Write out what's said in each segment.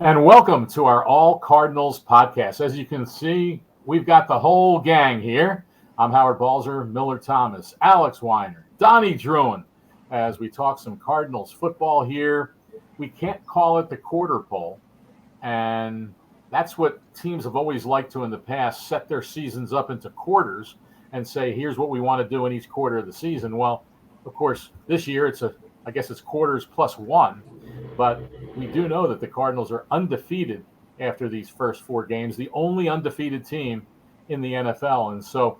And welcome to our All Cardinals podcast. As you can see, we've got the whole gang here. I'm Howard Balzer, Millard Thomas, Alex Weiner, Donnie Druin, as we talk some Cardinals football here. We can't call it the quarter pole, and that's what teams have always liked to in the past, set their seasons up into quarters and say, here's what we want to do in each quarter of the season. Well, of course, this year it's quarters plus one, but we do know that the Cardinals are undefeated after these first four games, the only undefeated team in the NFL. And so,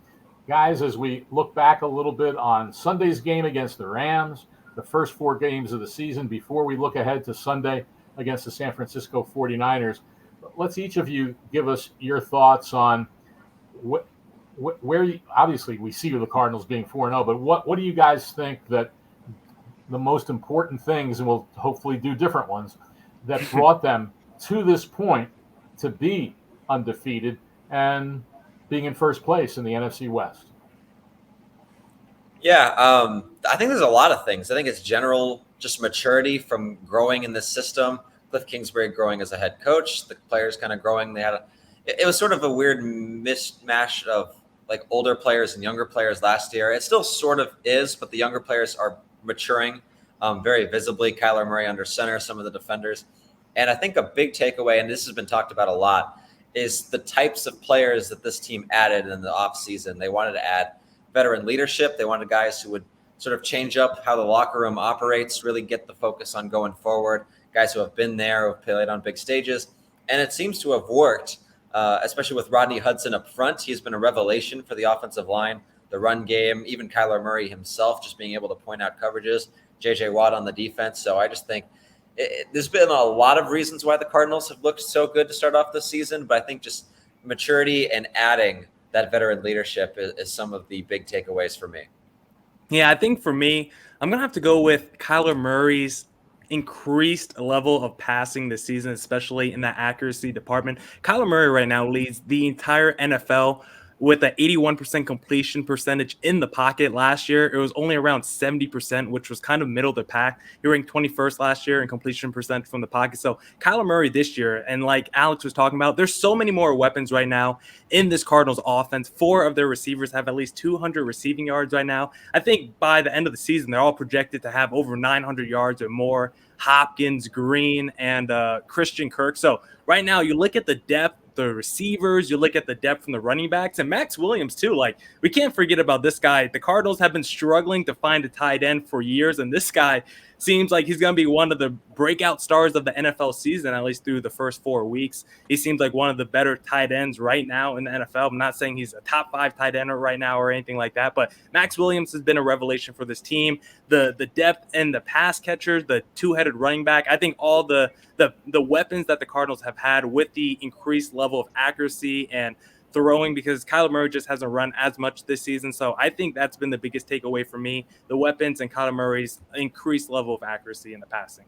guys, as we look back a little bit on Sunday's game against the Rams, the first four games of the season, before we look ahead to Sunday against the San Francisco 49ers, let's each of you give us your thoughts on where you, obviously we see the Cardinals being 4-0, but what do you guys think that the most important things, and we'll hopefully do different ones, that brought them to this point to be undefeated and being in first place in the NFC West? Yeah, I think there's a lot of things. I think it's general just maturity from growing in this system. Cliff Kingsbury growing as a head coach, the players kind of growing. It was sort of a weird mishmash of like older players and younger players last year. It still sort of is, but the younger players are maturing very visibly. Kyler Murray under center, some of the defenders. And I think a big takeaway, and this has been talked about a lot, is the types of players that this team added in the offseason. They wanted to add veteran leadership. They wanted guys who would sort of change up how the locker room operates, really get the focus on going forward, guys who have been there, who have played on big stages. And it seems to have worked, especially with Rodney Hudson up front. He's been a revelation for the offensive line, the run game, even Kyler Murray himself, just being able to point out coverages, J.J. Watt on the defense. So I just think there's been a lot of reasons why the Cardinals have looked so good to start off the season, but I think just maturity and adding that veteran leadership is some of the big takeaways for me. Yeah, I think for me, I'm going to have to go with Kyler Murray's increased level of passing this season, especially in that accuracy department. Kyler Murray right now leads the entire NFL with an 81% completion percentage in the pocket. Last year, it was only around 70%, which was kind of middle of the pack. He ranked 21st last year in completion percent from the pocket. So Kyler Murray this year, and like Alex was talking about, there's so many more weapons right now in this Cardinals offense. 4 of their receivers have at least 200 receiving yards right now. I think by the end of the season, they're all projected to have over 900 yards or more. Hopkins, Green, and Christian Kirk. So right now, you look at the depth, the receivers, you look at the depth from the running backs, and Max Williams too. Like, we can't forget about this guy. The Cardinals have been struggling to find a tight end for years, and this guy seems like he's going to be one of the breakout stars of the NFL season, at least through the first 4 weeks. He seems like one of the better tight ends right now in the NFL. I'm not saying he's a top 5 tight end right now or anything like that, but Max Williams has been a revelation for this team. The depth and the pass catchers, the two-headed running back, I think all the weapons that the Cardinals have had with the increased level of accuracy and throwing, because Kyler Murray just hasn't run as much this season. So I think that's been the biggest takeaway for me, the weapons and Kyler Murray's increased level of accuracy in the passing.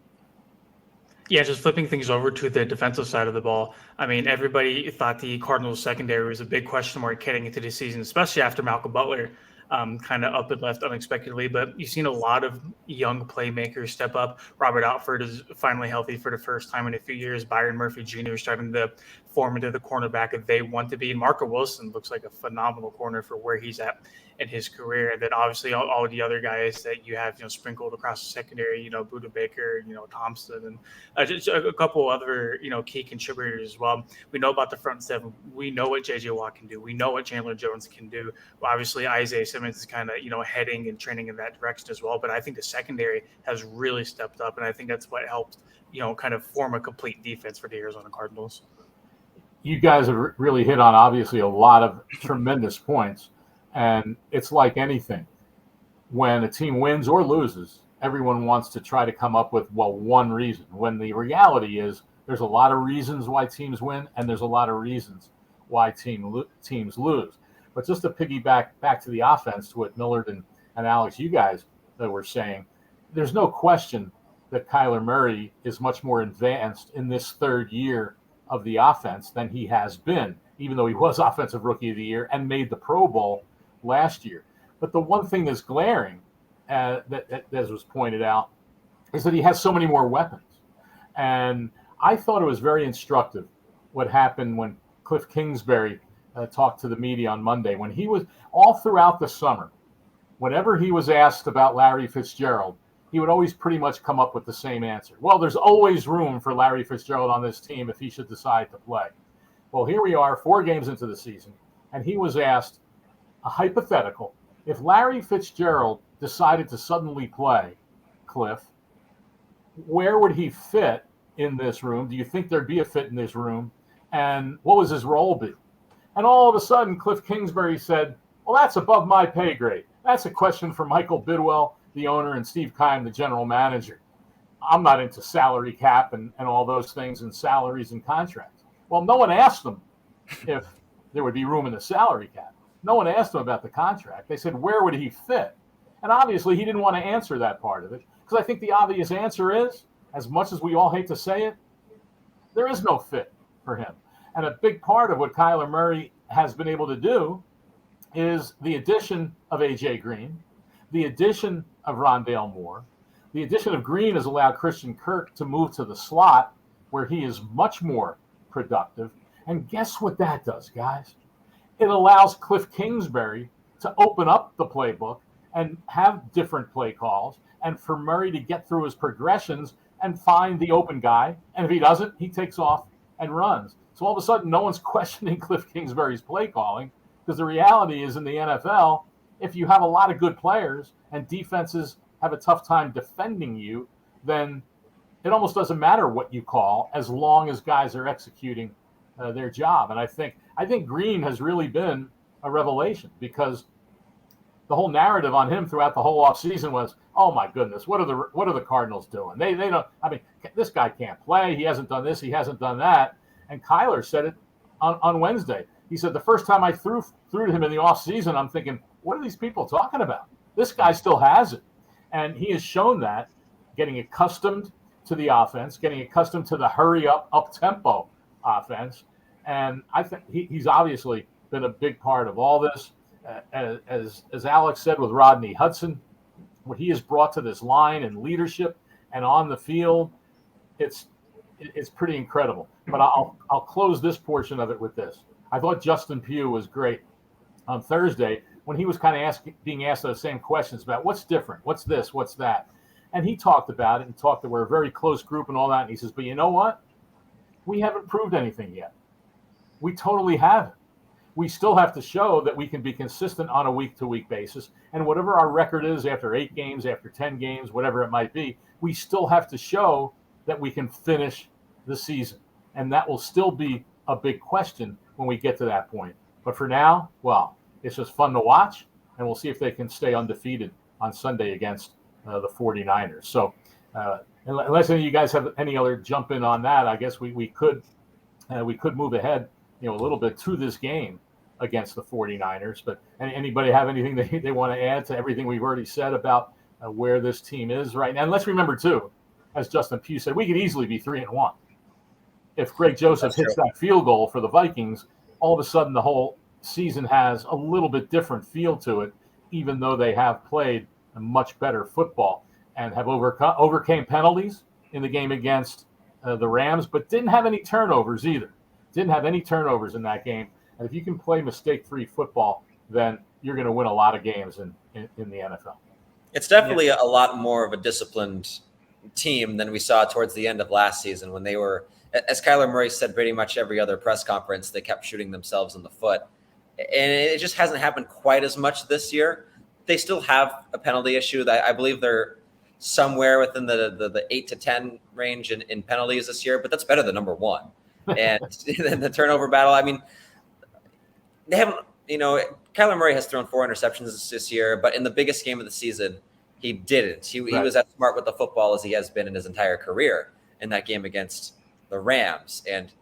Yeah, just flipping things over to the defensive side of the ball. I mean, everybody thought the Cardinals secondary was a big question mark heading into the season, especially after Malcolm Butler kind of up and left unexpectedly. But you've seen a lot of young playmakers step up. Robert Outford is finally healthy for the first time in a few years. Byron Murphy Jr. is starting to form into the cornerback that they want to be. And Marco Wilson looks like a phenomenal corner for where he's at in his career. And then obviously all the other guys that you have, sprinkled across the secondary, Buda Baker, Thompson, and just a couple other, key contributors as well. We know about the front seven. We know what J.J. Watt can do. We know what Chandler Jones can do. Well, obviously, Isaiah Simmons is kind of, heading and training in that direction as well. But I think the secondary has really stepped up, and I think that's what helped, kind of form a complete defense for the Arizona Cardinals. You guys have really hit on, obviously, a lot of tremendous points. And it's like anything. When a team wins or loses, everyone wants to try to come up with, one reason. When the reality is there's a lot of reasons why teams win, and there's a lot of reasons why teams lose. But just to piggyback back to the offense, to what Millard and Alex, you guys that were saying, there's no question that Kyler Murray is much more advanced in this third year of the offense than he has been, even though he was Offensive Rookie of the Year and made the Pro Bowl last year. But the one thing that's glaring, that as was pointed out, is that he has so many more weapons. And I thought it was very instructive what happened when Cliff Kingsbury talked to the media on Monday. When he was all throughout the summer, whenever he was asked about Larry Fitzgerald, he would always pretty much come up with the same answer. Well, there's always room for Larry Fitzgerald on this team if he should decide to play. Well, here we are 4 games into the season, and he was asked a hypothetical. If Larry Fitzgerald decided to suddenly play, Cliff, where would he fit in this room? Do you think there'd be a fit in this room? And what was his role be? And all of a sudden, Cliff Kingsbury said, well, that's above my pay grade. That's a question for Michael Bidwell, the owner, and Steve Keim, the general manager. I'm not into salary cap and all those things and salaries and contracts. Well, no one asked them if there would be room in the salary cap. No one asked him about the contract. They said, where would he fit? And obviously, he didn't want to answer that part of it, because I think the obvious answer is, as much as we all hate to say it, there is no fit for him. And a big part of what Kyler Murray has been able to do is the addition of A.J. Green, the addition of Rondale Moore. The addition of Green has allowed Christian Kirk to move to the slot, where he is much more productive. And guess what that does, guys? It allows Cliff Kingsbury to open up the playbook and have different play calls, and for Murray to get through his progressions and find the open guy. And if he doesn't, he takes off and runs. So all of a sudden, no one's questioning Cliff Kingsbury's play calling, because the reality is in the NFL, if you have a lot of good players and defenses have a tough time defending you, then it almost doesn't matter what you call as long as guys are executing their job. And I think Green has really been a revelation, because the whole narrative on him throughout the whole offseason was, oh my goodness, what are the Cardinals doing? They don't. I mean, this guy can't play. He hasn't done this. He hasn't done that. And Kyler said it on Wednesday. He said, the first time I threw to him in the offseason, I'm thinking, what are these people talking about? This guy still has it. And he has shown that, getting accustomed to the offense, getting accustomed to the up-tempo offense. And I think he's obviously been a big part of all this. As Alex said with Rodney Hudson, what he has brought to this line and leadership and on the field, it's pretty incredible. But I'll close this portion of it with this. I thought Justin Pugh was great on Thursday when he was kind of being asked those same questions about what's different, what's this, what's that. And he talked about it and talked that we're a very close group and all that. And he says, but you know what? We haven't proved anything yet. We totally haven't. We still have to show that we can be consistent on a week-to-week basis. And whatever our record is after 8 games, after 10 games, whatever it might be, we still have to show that we can finish the season. And that will still be a big question when we get to that point. But for now, well, it's just fun to watch, and we'll see if they can stay undefeated on Sunday against the 49ers. So unless any of you guys have any other jump in on that, I guess we could move ahead, a little bit to this game against the 49ers. But anybody have anything they want to add to everything we've already said about where this team is right now? And let's remember too, as Justin Pugh said, we could easily be 3-1. If Greg Joseph hits that field goal for the Vikings, all of a sudden the whole season has a little bit different feel to it, even though they have played a much better football and have overcame penalties in the game against the Rams, but didn't have any turnovers either. Didn't have any turnovers in that game. And if you can play mistake-free football, then you're going to win a lot of games in the NFL. It's definitely a lot more of a disciplined team than we saw towards the end of last season, when they were, as Kyler Murray said pretty much every other press conference, they kept shooting themselves in the foot. And it just hasn't happened quite as much this year. They still have a penalty issue. That I believe they're somewhere within the 8 to 10 range in penalties this year, but that's better than number 1. And the turnover battle, I mean, they haven't, Kyler Murray has thrown 4 interceptions this year, but in the biggest game of the season, he didn't. He was as smart with the football as he has been in his entire career in that game against the Rams. And,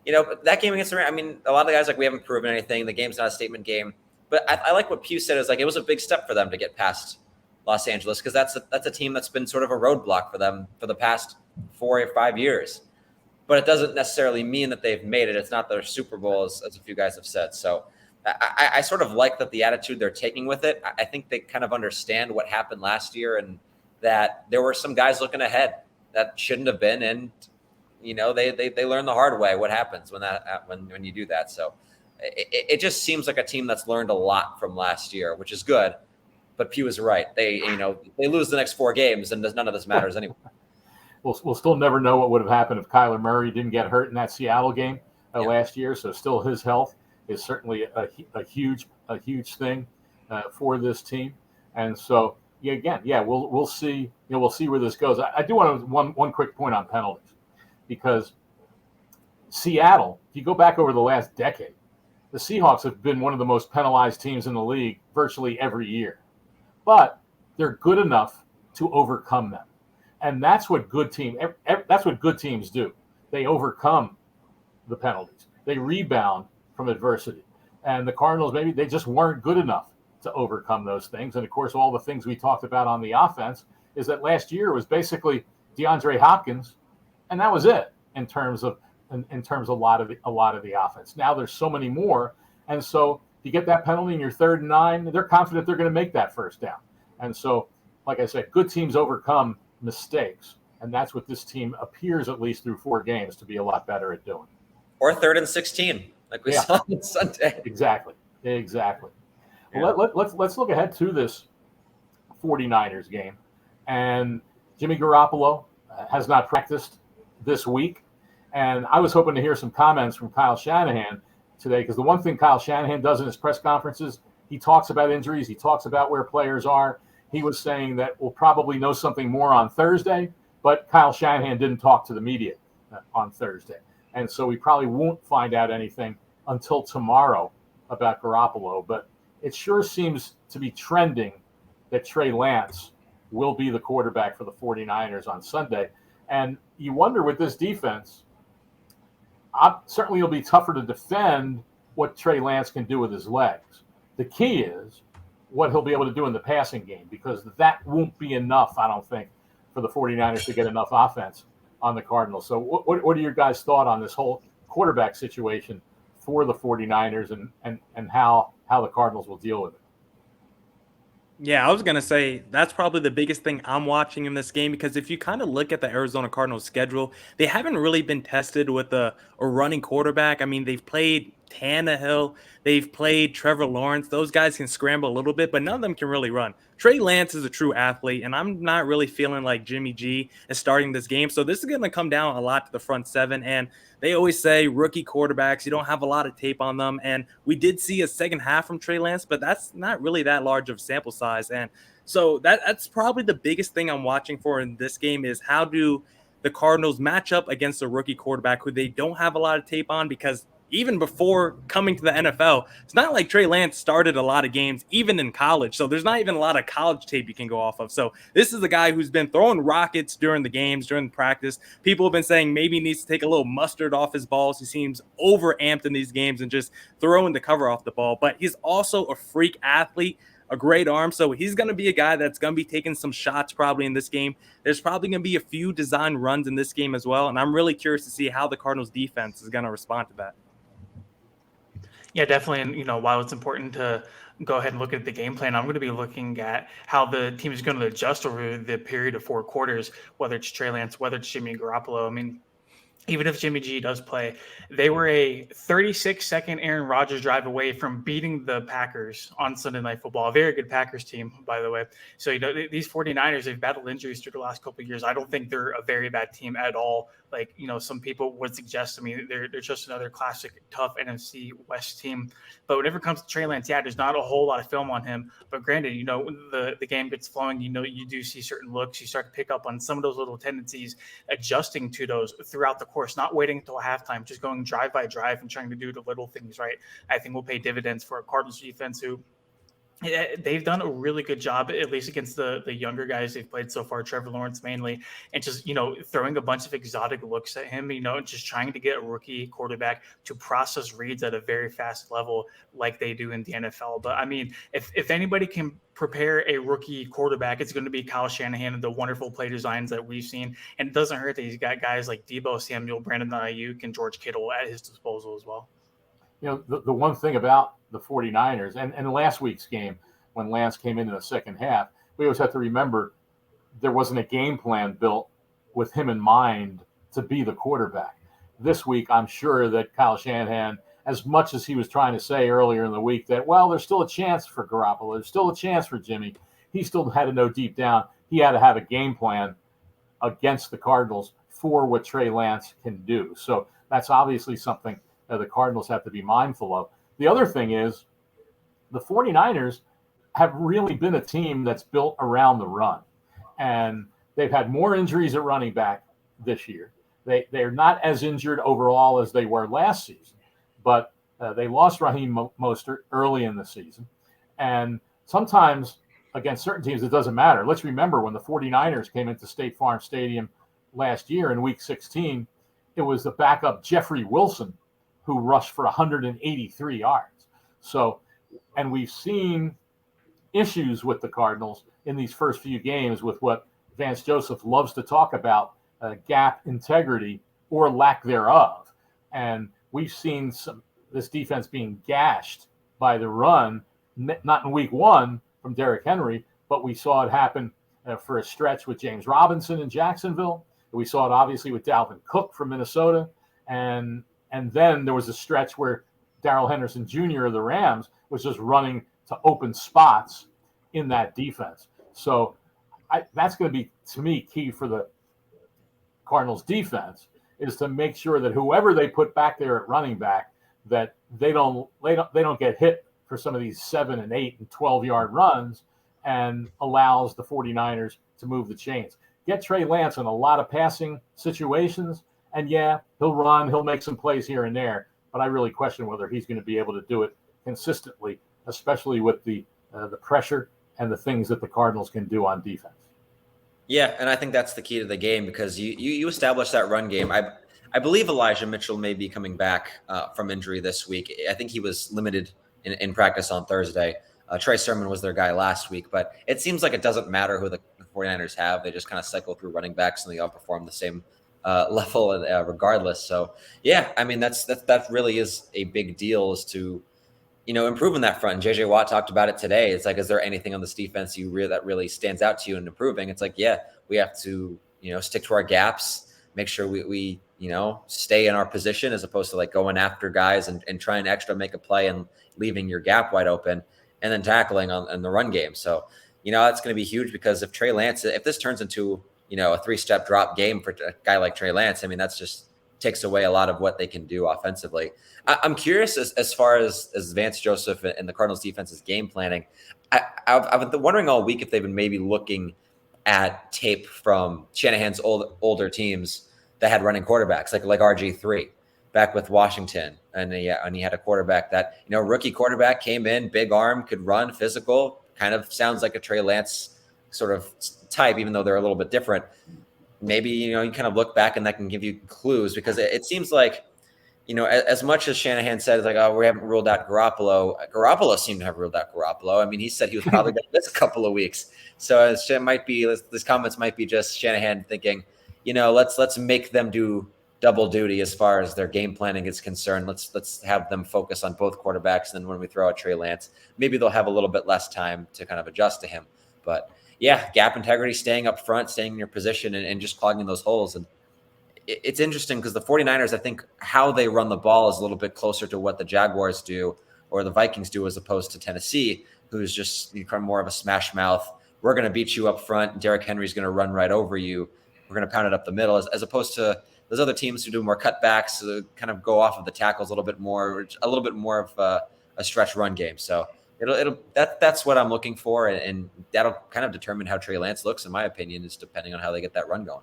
that game against the Rams, I mean, a lot of the guys, we haven't proven anything. The game's not a statement game. But I like what Pugh said, is it was a big step for them to get past Los Angeles, because that's a team that's been sort of a roadblock for them for the past 4 or 5 years. But it doesn't necessarily mean that they've made it. It's not their Super Bowl, as a few guys have said. So I sort of like that the attitude they're taking with it. I think they kind of understand what happened last year, and that there were some guys looking ahead that shouldn't have been. And they learn the hard way what happens when you do that. So it just seems like a team that's learned a lot from last year, which is good. But Pew is right. They lose the next 4 games, and none of this matters anyway. We'll still never know what would have happened if Kyler Murray didn't get hurt in that Seattle game last year. So still, his health is certainly a huge thing for this team. And so we'll see. We'll see where this goes. I do want one quick point on penalties, because Seattle, if you go back over the last decade, the Seahawks have been one of the most penalized teams in the league virtually every year. But they're good enough to overcome them. And that's what good teams do. They overcome the penalties. They rebound from adversity. And the Cardinals, maybe they just weren't good enough to overcome those things. And of course, all the things we talked about on the offense is that last year was basically DeAndre Hopkins, and that was it in terms of a lot of the offense. Now there's so many more, and so you get that penalty in your 3rd and 9, they're confident they're going to make that first down. And so, like I said, good teams overcome mistakes, and that's what this team appears, at least through 4 games, to be a lot better at doing. Or 3rd and 16, like we saw on Sunday. Exactly. Well, let's look ahead to this 49ers game. And Jimmy Garoppolo has not practiced this week. And I was hoping to hear some comments from Kyle Shanahan today, because the one thing Kyle Shanahan does in his press conferences, he talks about injuries. He talks about where players are. He was saying that we'll probably know something more on Thursday, but Kyle Shanahan didn't talk to the media on Thursday. And so we probably won't find out anything until tomorrow about Garoppolo. But it sure seems to be trending that Trey Lance will be the quarterback for the 49ers on Sunday. And you wonder, with this defense, certainly it'll be tougher to defend what Trey Lance can do with his legs. The key is what he'll be able to do in the passing game, because that won't be enough, I don't think, for the 49ers to get enough offense on the Cardinals. So what are your guys' thought on this whole quarterback situation for the 49ers and how the Cardinals will deal with it? Yeah, I was going to say that's probably the biggest thing I'm watching in this game, because if you kind of look at the Arizona Cardinals schedule, they haven't really been tested with a running quarterback. I mean, they've played Tannehill, they've played Trevor Lawrence. Those guys can scramble a little bit, but none of them can really run. Trey Lance is a true athlete, and I'm not really feeling like Jimmy G is starting this game. So this is going to come down a lot to the front 7, and they always say rookie quarterbacks, you don't have a lot of tape on them. And we did see a second half from Trey Lance, but that's not really that large of sample size. And so that's probably the biggest thing I'm watching for in this game, is how do the Cardinals match up against a rookie quarterback who they don't have a lot of tape on, because even before coming to the NFL, it's not like Trey Lance started a lot of games, even in college. So there's not even a lot of college tape you can go off of. So this is a guy who's been throwing rockets during the games, during practice. People have been saying maybe he needs to take a little mustard off his balls. He seems over-amped in these games and just throwing the cover off the ball. But he's also a freak athlete, a great arm. So he's going to be a guy that's going to be taking some shots probably in this game. There's probably going to be a few design runs in this game as well. And I'm really curious to see how the Cardinals defense is going to respond to that. Yeah, definitely. And, while it's important to go ahead and look at the game plan, I'm going to be looking at how the team is going to adjust over the period of 4 quarters, whether it's Trey Lance, whether it's Jimmy Garoppolo. I mean, even if Jimmy G does play, they were a 36-second Aaron Rodgers drive away from beating the Packers on Sunday Night Football. A very good Packers team, by the way. So, these 49ers, they've battled injuries through the last couple of years. I don't think they're a very bad team at all. Like, some people would suggest to me they're just another classic, tough NFC West team. But whenever it comes to Trey Lance, there's not a whole lot of film on him. But granted, when the game gets flowing, you do see certain looks. You start to pick up on some of those little tendencies, adjusting to those throughout the course, not waiting until halftime, just going drive by drive and trying to do the little things right. I think will pay dividends for a Cardinals defense who they've done a really good job, at least against the younger guys they've played so far, Trevor Lawrence mainly, and just, throwing a bunch of exotic looks at him, just trying to get a rookie quarterback to process reads at a very fast level like they do in the NFL. But I mean, if anybody can prepare a rookie quarterback, it's going to be Kyle Shanahan and the wonderful play designs that we've seen. And it doesn't hurt that he's got guys like Deebo Samuel, Brandon Ayuk, and George Kittle at his disposal as well. The one thing about the 49ers and last week's game, when Lance came in the second half, we always have to remember there wasn't a game plan built with him in mind to be the quarterback. This week, I'm sure that Kyle Shanahan, as much as he was trying to say earlier in the week that, well, there's still a chance for Garoppolo, there's still a chance for Jimmy, he still had to know deep down he had to have a game plan against the Cardinals for what Trey Lance can do. So that's obviously something that the Cardinals have to be mindful of. The other thing is the 49ers have really been a team that's built around the run. And they've had more injuries at running back this year. They're not as injured overall as they were last season, but they lost Raheem Mostert early in the season. And sometimes against certain teams, it doesn't matter. Let's remember when the 49ers came into State Farm Stadium last year in Week 16, it was the backup Jeffrey Wilson who rushed for 183 yards. So, and we've seen issues with the Cardinals in these first few games with what Vance Joseph loves to talk about, gap integrity or lack thereof. And we've seen this defense being gashed by the run, not in Week 1 from Derrick Henry, but we saw it happen for a stretch with James Robinson in Jacksonville. We saw it obviously with Dalvin Cook from Minnesota. And then there was a stretch where Darrell Henderson Jr. of the Rams was just running to open spots in that defense. So that's going to be, to me, key for the Cardinals defense is to make sure that whoever they put back there at running back, that they don't get hit for some of these 7 and 8 and 12-yard runs and allows the 49ers to move the chains. Get Trey Lance in a lot of passing situations, and yeah, he'll run, he'll make some plays here and there, but I really question whether he's going to be able to do it consistently, especially with the pressure and the things that the Cardinals can do on defense. Yeah, and I think that's the key to the game because you establish that run game. I believe Elijah Mitchell may be coming back from injury this week. I think he was limited in practice on Thursday. Trey Sermon was their guy last week, but it seems like it doesn't matter who the 49ers have. They just kind of cycle through running backs and they all perform the same level regardless. So, yeah, I mean, that really is a big deal is to, improving that front. And JJ Watt talked about it today. It's like, is there anything on this defense that really stands out to you in improving? It's like, yeah, we have to, stick to our gaps, make sure we stay in our position as opposed to like going after guys and trying to extra make a play and leaving your gap wide open and then tackling on the run game. So, that's going to be huge because if Trey Lance, if this turns into, a 3-step drop game for a guy like Trey Lance, I mean, that's just takes away a lot of what they can do offensively. I'm curious as far as Vance Joseph and the Cardinals defense's game planning. I've been wondering all week if they've been maybe looking at tape from Shanahan's older teams that had running quarterbacks like RG3 back with Washington. And he had a quarterback that, rookie quarterback came in, big arm, could run, physical, kind of sounds like a Trey Lance sort of type, even though they're a little bit different. Maybe, you kind of look back and that can give you clues because it seems like, as much as Shanahan said, it's like, oh, we haven't ruled out Garoppolo seemed to have ruled out Garoppolo. I mean, he said he was probably going to miss a couple of weeks. So these comments might be just Shanahan thinking, let's make them do double duty as far as their game planning is concerned. Let's have them focus on both quarterbacks. And then when we throw out Trey Lance, maybe they'll have a little bit less time to kind of adjust to him. But yeah, gap integrity, staying up front, staying in your position and just clogging those holes. And it's interesting because the 49ers, I think how they run the ball is a little bit closer to what the Jaguars do or the Vikings do as opposed to Tennessee, who's just more of a smash mouth. We're going to beat you up front. Derrick Henry's going to run right over you. We're going to pound it up the middle as opposed to those other teams who do more cutbacks, kind of go off of the tackles a little bit more of a stretch run game. So that's what I'm looking for. And that'll kind of determine how Trey Lance looks, in my opinion, is depending on how they get that run going.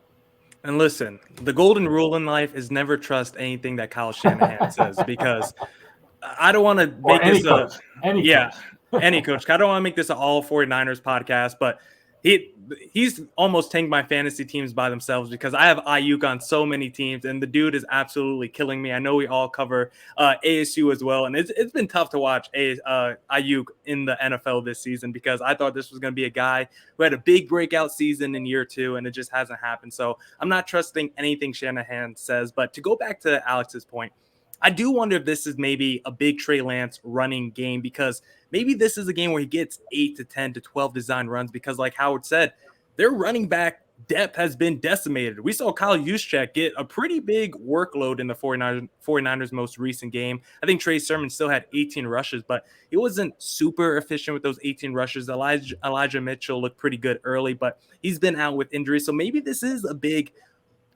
And listen, the golden rule in life is never trust anything that Kyle Shanahan says, because I don't want to make this any coach. I don't want to make this an all 49ers podcast, but he's almost tanked my fantasy teams by themselves because I have Ayuk on so many teams, and the dude is absolutely killing me. I know we all cover ASU as well, and it's been tough to watch Ayuk in the NFL this season because I thought this was going to be a guy who had a big breakout season in year 2, and it just hasn't happened. So I'm not trusting anything Shanahan says. But to go back to Alex's point, I do wonder if this is maybe a big Trey Lance running game because maybe this is a game where he gets 8 to 10 to 12 design runs because like Howard said, their running back depth has been decimated. We saw Kyle Juszczyk get a pretty big workload in the 49ers most recent game. I think Trey Sermon still had 18 rushes, but he wasn't super efficient with those 18 rushes. Elijah Mitchell looked pretty good early, but he's been out with injury. So maybe this is a big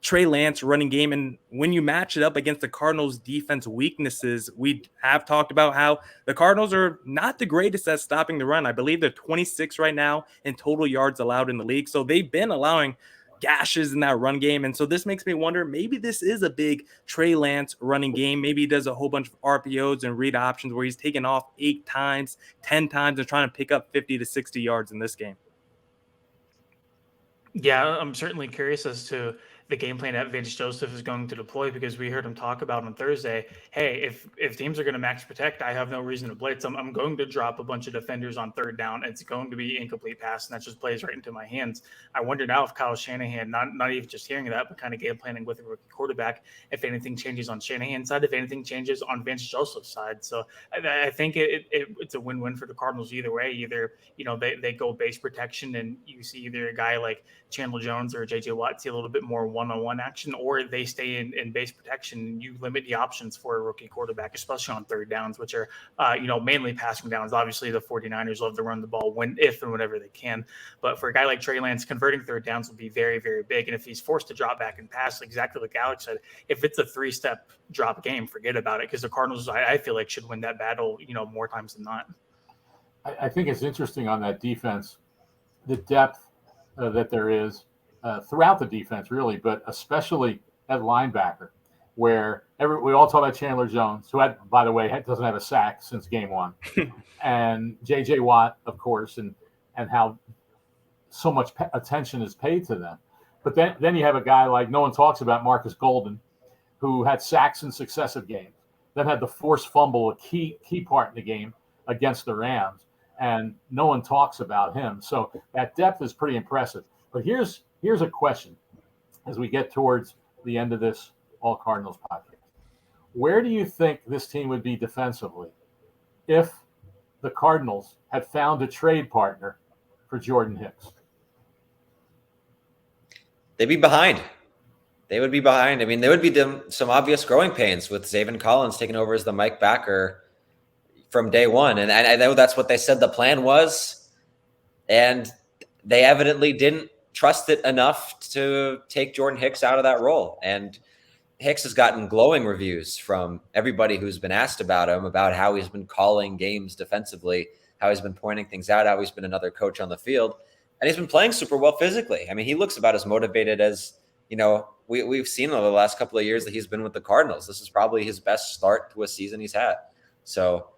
Trey Lance running game. And when you match it up against the Cardinals' defense weaknesses, we have talked about how the Cardinals are not the greatest at stopping the run. I believe they're 26 right now in total yards allowed in the league. So they've been allowing gashes in that run game. And so this makes me wonder, maybe this is a big Trey Lance running game. Maybe he does a whole bunch of RPOs and read options where he's taken off 8 times, 10 times, and trying to pick up 50 to 60 yards in this game. Yeah, I'm certainly curious as to the game plan that Vince Joseph is going to deploy, because we heard him talk about on Thursday, hey, if teams are going to max protect, I have no reason to blitz. I'm going to drop a bunch of defenders on third down. It's going to be incomplete pass, and that just plays right into my hands. I wonder now if Kyle Shanahan, not even just hearing that, but kind of game planning with a rookie quarterback, if anything changes on Shanahan's side, if anything changes on Vince Joseph's side. So I think it's a win-win for the Cardinals either way. Either, they go base protection and you see either a guy like Chandler Jones or JJ Watt see a little bit more one-on-one action, or they stay in base protection and you limit the options for a rookie quarterback, especially on third downs, which are, mainly passing downs. Obviously, the 49ers love to run the ball if and whenever they can. But for a guy like Trey Lance, converting third downs will be very, very big. And if he's forced to drop back and pass, exactly like Alex said, if it's a 3-step drop game, forget about it, because the Cardinals, I feel like, should win that battle, more times than not. I think it's interesting on that defense, the depth that there is throughout the defense, really, but especially at linebacker, where we all talk about Chandler Jones, who, by the way, doesn't have a sack since game one, and J.J. Watt, of course, and how so much attention is paid to them. But then you have a guy like, no one talks about, Marcus Golden, who had sacks in successive games, then had the forced fumble, a key part in the game against the Rams, and no one talks about him. So that depth is pretty impressive. But here's a question as we get towards the end of this All Cardinals podcast. Where do you think this team would be defensively if the Cardinals had found a trade partner for Jordan Hicks? They'd be behind. They would be behind. I mean, there would be some obvious growing pains with Zaven Collins taking over as the Mike backer from day one. And I know that's what they said the plan was. And they evidently didn't trust it enough to take Jordan Hicks out of that role. And Hicks has gotten glowing reviews from everybody who's been asked about him, about how he's been calling games defensively, how he's been pointing things out, how he's been another coach on the field. And he's been playing super well physically. I mean, he looks about as motivated as, we've seen over the last couple of years that he's been with the Cardinals. This is probably his best start to a season he's had. So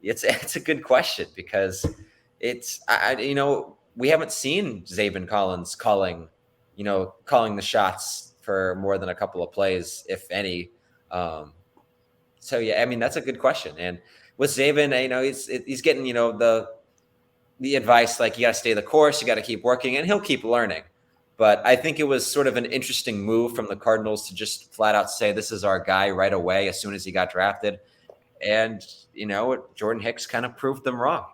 it's a good question, because we haven't seen Zaven Collins calling the shots for more than a couple of plays, if any. So yeah, I mean, that's a good question. And with Zaven, he's getting, the advice, like, you got to stay the course, you got to keep working, and he'll keep learning. But I think it was sort of an interesting move from the Cardinals to just flat out say, this is our guy right away as soon as he got drafted. And, Jordan Hicks kind of proved them wrong.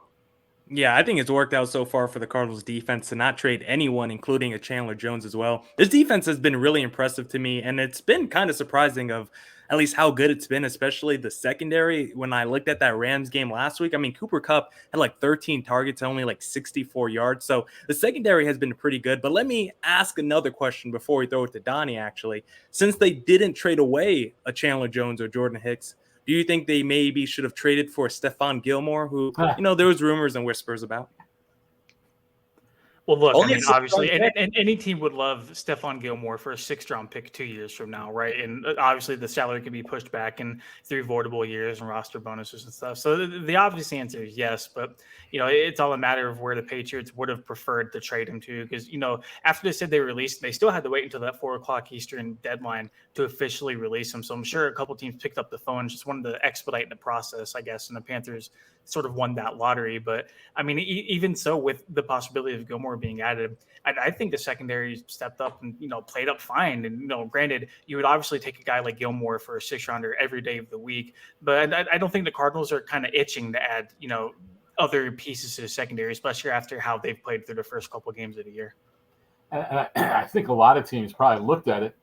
Yeah, I think it's worked out so far for the Cardinals defense to not trade anyone, including a Chandler Jones as well. This defense has been really impressive to me, and it's been kind of surprising of at least how good it's been, especially the secondary. When I looked at that Rams game last week, I mean, Cooper Kupp had like 13 targets, only like 64 yards. So the secondary has been pretty good. But let me ask another question before we throw it to Donnie, actually. Since they didn't trade away a Chandler Jones or Jordan Hicks, do you think they maybe should have traded for Stephon Gilmore, who, there was rumors and whispers about? Well, look, obviously, and any team would love Stephon Gilmore for a 6th-round pick 2 years from now, right? And obviously, the salary could be pushed back in 3 voidable years and roster bonuses and stuff. So the obvious answer is yes, but it's all a matter of where the Patriots would have preferred to trade him to, because after they said they released, they still had to wait until that 4:00 Eastern deadline to officially release him. So I'm sure a couple teams picked up the phone and just wanted to expedite the process, I guess, and the Panthers sort of won that lottery. But I mean, even so, with the possibility of Gilmore being added, I think the secondary stepped up and played up fine. And granted, you would obviously take a guy like Gilmore for a 6th-rounder every day of the week, but I don't think the Cardinals are kind of itching to add other pieces to the secondary, especially after how they've played through the first couple of games of the year. I think a lot of teams probably looked at it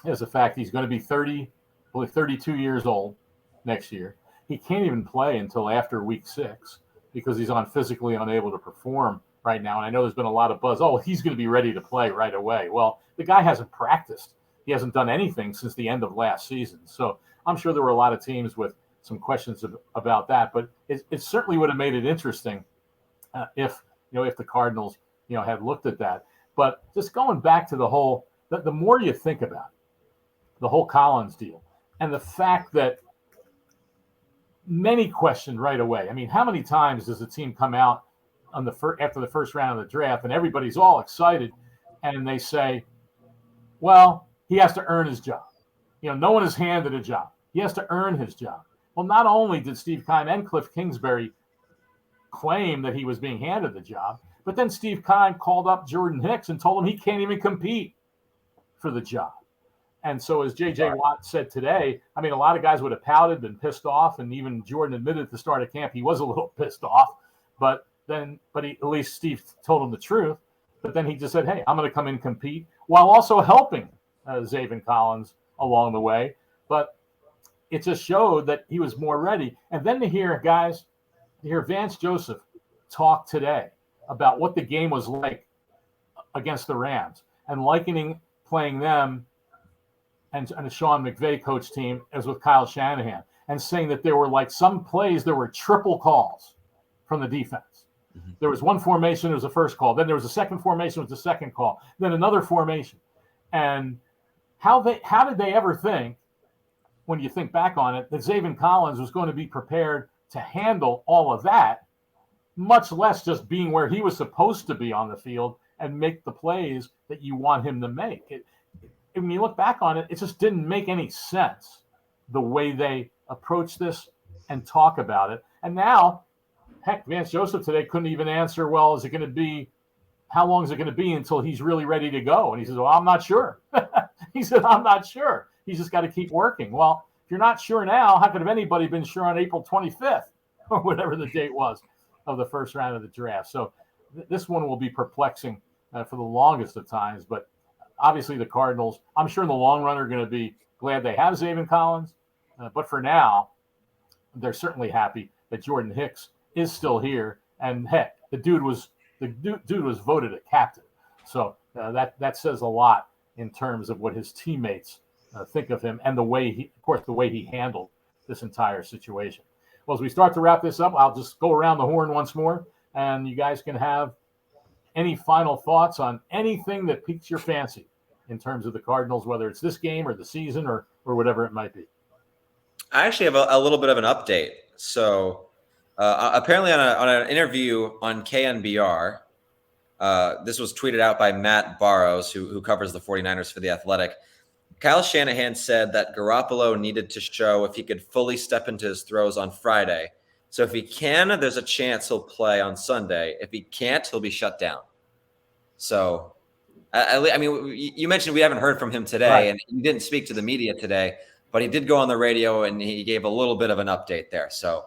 as the fact he's going to be 32 years old next year. He can't even play until after week 6 because he's on physically unable to perform right now. And I know there's been a lot of buzz. Oh, he's going to be ready to play right away. Well, the guy hasn't practiced. He hasn't done anything since the end of last season. So I'm sure there were a lot of teams with some questions about that. But it certainly would have made it interesting if the Cardinals had looked at that. But just going back to the more you think about it, the whole Collins deal and the fact that many questioned right away. I mean, how many times does a team come out after the first round of the draft and everybody's all excited and they say, well, he has to earn his job. No one is handed a job. He has to earn his job. Well, not only did Steve Keim and Cliff Kingsbury claim that he was being handed the job, but then Steve Keim called up Jordan Hicks and told him he can't even compete for the job. And so as J.J. Watt said today, I mean, a lot of guys would have pouted, been pissed off, and even Jordan admitted at the start of camp he was a little pissed off. But at least Steve told him the truth. But then he just said, hey, I'm going to come in and compete while also helping Zaven Collins along the way. But it just showed that he was more ready. And then to hear Vance Joseph talk today about what the game was like against the Rams and likening playing them and a Sean McVay coach team as with Kyle Shanahan, and saying that there were like some plays, there were triple calls from the defense. Mm-hmm. There was one formation, it was the first call. Then there was a second formation, it was the second call. Then another formation. And how did they ever think, when you think back on it, that Zaven Collins was going to be prepared to handle all of that, much less just being where he was supposed to be on the field and make the plays that you want him to make. When you look back on it, it just didn't make any sense the way they approach this and talk about it. And now, heck, Vance Joseph today couldn't even answer, well, how long is it going to be until he's really ready to go? And he says, well, I'm not sure. He said, I'm not sure. He's just got to keep working. Well, if you're not sure now, how could have anybody been sure on April 25th or whatever the date was of the first round of the draft? So this one will be perplexing for the longest of times, but obviously the Cardinals, I'm sure in the long run, are going to be glad they have Zaven Collins. But for now, they're certainly happy that Jordan Hicks is still here. And heck, the dude was voted a captain. So that says a lot in terms of what his teammates think of him and the way he handled this entire situation. Well, as we start to wrap this up, I'll just go around the horn once more, and you guys can have any final thoughts on anything that piques your fancy in terms of the Cardinals, whether it's this game or the season or whatever it might be. I actually have a little bit of an update. So apparently on an interview on KNBR, this was tweeted out by Matt Barrows, who covers the 49ers for The Athletic. Kyle Shanahan said that Garoppolo needed to show if he could fully step into his throws on Friday. So if he can, there's a chance he'll play on Sunday. If he can't, he'll be shut down. So, I mean, you mentioned we haven't heard from him today, right, and he didn't speak to the media today, but he did go on the radio and he gave a little bit of an update there. So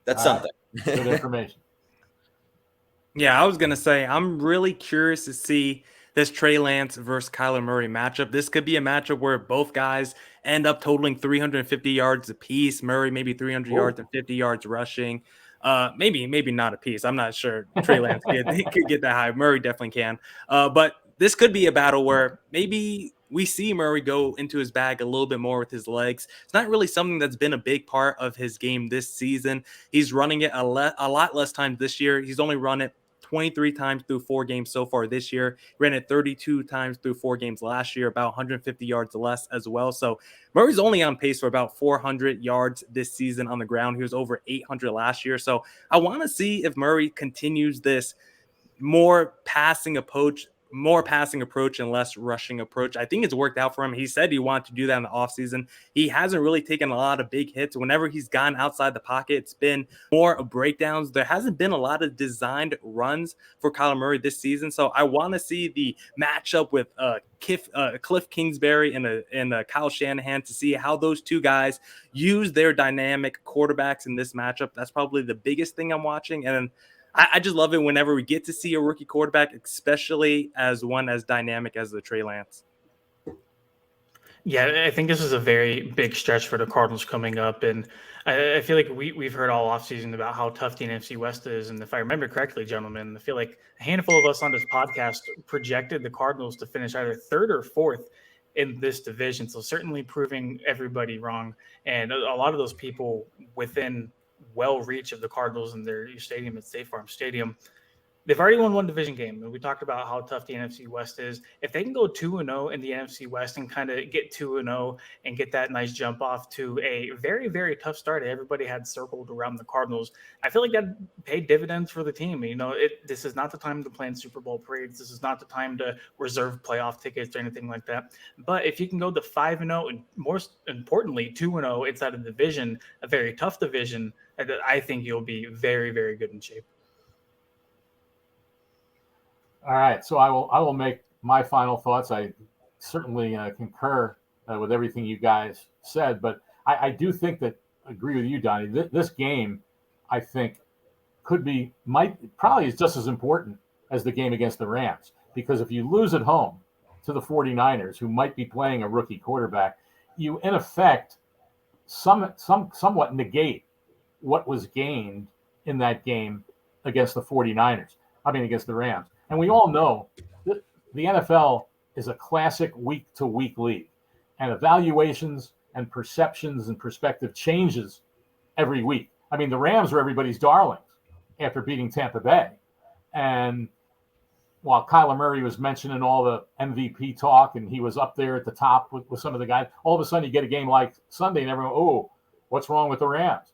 that's something. Good information. Yeah, I was going to say, I'm really curious to see this Trey Lance versus Kyler Murray matchup. This could be a matchup where both guys end up totaling 350 yards apiece. Murray maybe 300 yards and 50 yards rushing. Maybe not apiece. I'm not sure Trey Lance could get that high. Murray definitely can. But this could be a battle where maybe we see Murray go into his bag a little bit more with his legs. It's not really something that's been a big part of his game this season. He's running it a lot less times this year. He's only run it 23 times through 4 games so far this year. Ran it 32 times through 4 games last year, about 150 yards less as well. So Murray's only on pace for about 400 yards this season on the ground. He was over 800 last year. So I want to see if Murray continues this more passing approach and less rushing approach. I think it's worked out for him. He said he wanted to do that in the offseason. He hasn't really taken a lot of big hits. Whenever he's gone outside the pocket, it's been more breakdowns. There hasn't been a lot of designed runs for Kyler Murray this season. So I want to see the matchup with Cliff Kingsbury and Kyle Shanahan to see how those two guys use their dynamic quarterbacks in this matchup. That's probably the biggest thing I'm watching. And I just love it whenever we get to see a rookie quarterback, especially as one as dynamic as the Trey Lance. Yeah, I think this is a very big stretch for the Cardinals coming up. And I feel like we've heard all offseason about how tough the NFC West is. And if I remember correctly, gentlemen, I feel like a handful of us on this podcast projected the Cardinals to finish either third or fourth in this division. So certainly proving everybody wrong. And a lot of those people within well reach of the Cardinals and their stadium at State Farm Stadium, they've already won one division game, and we talked about how tough the NFC West is. If they can go 2-0 in the NFC West and kind of get 2-0 and get that nice jump off to a very, very tough start everybody had circled around the Cardinals, I feel like that paid dividends for the team. This is not the time to plan Super Bowl parades. This is not the time to reserve playoff tickets or anything like that. But if you can go to 5-0 and more importantly, 2-0 inside a division, a very tough division, I think you'll be very, very good in shape. All right, so I will make my final thoughts. I certainly concur with everything you guys said, but I do think that agree with you, Donnie. This game, I think, probably is just as important as the game against the Rams, because if you lose at home to the 49ers, who might be playing a rookie quarterback, you in effect somewhat negate what was gained in that game against the 49ers. Against the Rams. And we all know that the NFL is a classic week-to-week league, and evaluations and perceptions and perspective changes every week. The Rams were everybody's darlings after beating Tampa Bay. And while Kyler Murray was mentioning all the MVP talk and he was up there at the top with some of the guys, all of a sudden you get a game like Sunday and everyone, oh, what's wrong with the Rams?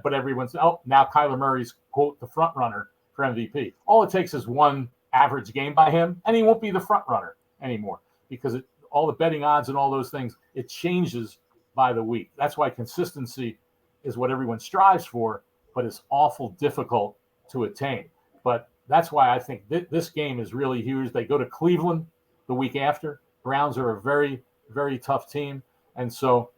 But everyone's, now Kyler Murray's, quote, the front runner for MVP. All it takes is one average game by him, and he won't be the front runner anymore, because all the betting odds and all those things, it changes by the week. That's why consistency is what everyone strives for, but it's awful difficult to attain. But that's why I think this game is really huge. They go to Cleveland the week after. Browns are a very, very tough team. And so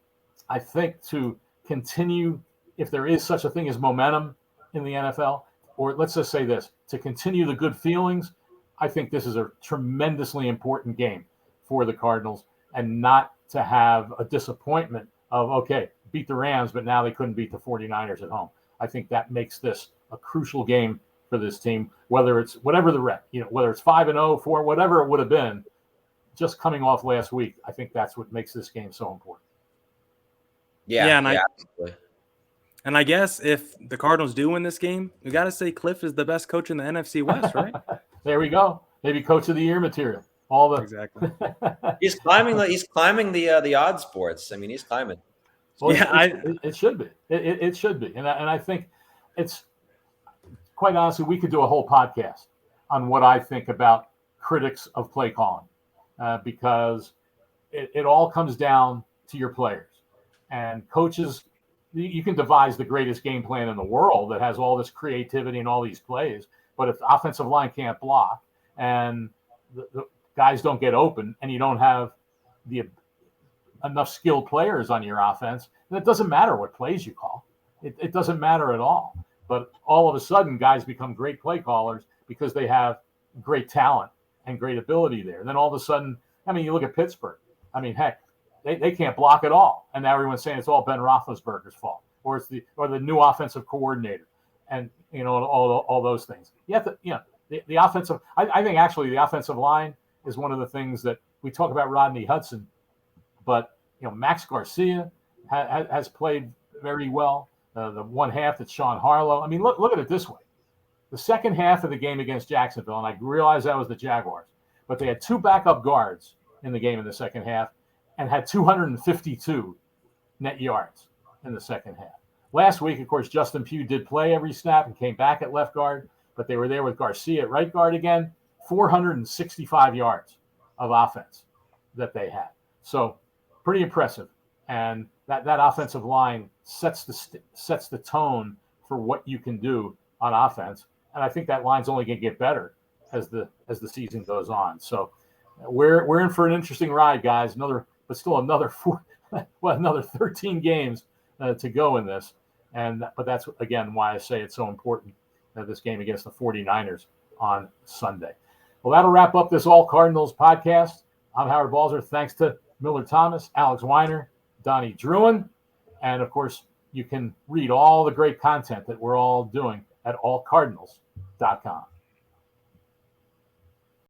I think to continue, if there is such a thing as momentum in the NFL, or let's just say this, to continue the good feelings, I think this is a tremendously important game for the Cardinals, and not to have a disappointment of, okay, beat the Rams, but now they couldn't beat the 49ers at home. I think that makes this a crucial game for this team, whether it's whatever whether it's 5-0, 4, whatever it would have been, just coming off last week. I think that's what makes this game so important. Absolutely. And I guess if the Cardinals do win this game, we got to say Cliff is the best coach in the NFC West, right? There we go. Maybe Coach of the Year material. Exactly. He's climbing the odds boards. He's climbing. Well, it should be. It should be. And I think it's, quite honestly, we could do a whole podcast on what I think about critics of play calling, because it all comes down to your players. And coaches, you can devise the greatest game plan in the world that has all this creativity and all these plays, but if the offensive line can't block and the guys don't get open and you don't have enough skilled players on your offense, then it doesn't matter what plays you call. It doesn't matter at all. But all of a sudden, guys become great play callers because they have great talent and great ability there. And then all of a sudden, you look at Pittsburgh. Heck, they can't block at all, and now everyone's saying it's all Ben Roethlisberger's fault, or it's the new offensive coordinator, and all those things. You have to, the offensive. I think actually the offensive line is one of the things that we talk about Rodney Hudson, but Max Garcia has played very well. The one half that's Sean Harlow. Look at it this way: the second half of the game against Jacksonville, and I realize that was the Jaguars, but they had two backup guards in the game in the second half, and had 252 net yards in the second half. Last week, of course, Justin Pugh did play every snap and came back at left guard, but they were there with Garcia at right guard again. 465 yards of offense that they had. So pretty impressive. And that offensive line sets the tone for what you can do on offense. And I think that line's only going to get better as the season goes on. So we're in for an interesting ride, guys. Another 13 games to go in this. But that's, again, why I say it's so important this game against the 49ers on Sunday. Well, that'll wrap up this All Cardinals podcast. I'm Howard Balzer. Thanks to Millard Thomas, Alex Weiner, Donnie Druin, and of course, you can read all the great content that we're all doing at allcardinals.com.